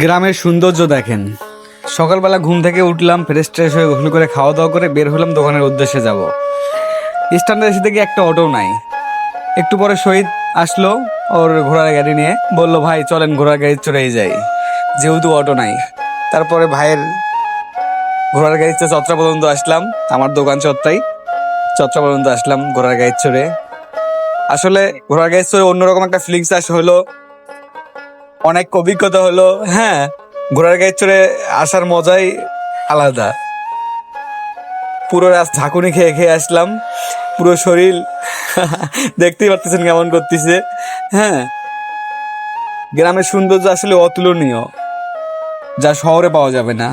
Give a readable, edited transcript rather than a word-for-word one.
গ্রামের সৌন্দর্য দেখেন। সকালবেলা ঘুম থেকে উঠলাম, ফ্রেশ ট্রেশ হয়ে গোসল করে খাওয়া দাওয়া করে বের হলাম দোকানের উদ্দেশ্যে যাব। স্ট্যান্ডে এসে দেখি একটা অটো নাই। একটু পরে শহীদ আসলো ওর ঘোড়ার গাড়ি নিয়ে, বলল ভাই চলেন ঘোড়ার গাড়ি চড়েই যাই, যেহেতু অটো নাই। তারপরে ভাইয়ের ঘোড়ার গাড়িতে চত্রা পর্যন্ত আসলাম, আমার দোকান চত্রাই, চত্রা পর্যন্ত আসলাম ঘোড়ার গাড়ি চড়ে। আসলে ঘোড়ার গাড়ি চড়ে অন্যরকম একটা ফিলিংস হলো, অনেক অভিজ্ঞতা হলো। হ্যাঁ, ঘোড়ার গাড়ি চড়ে আসার মজাই আলাদা। পুরো ঝাঁকুনি খেয়ে খেয়ে আসলাম, পুরো শরীর দেখতেই পারতেছেন কেমন করতেছে। হ্যাঁ, গ্রামের সৌন্দর্য আসলে অতুলনীয়, যা শহরে পাওয়া যাবে না।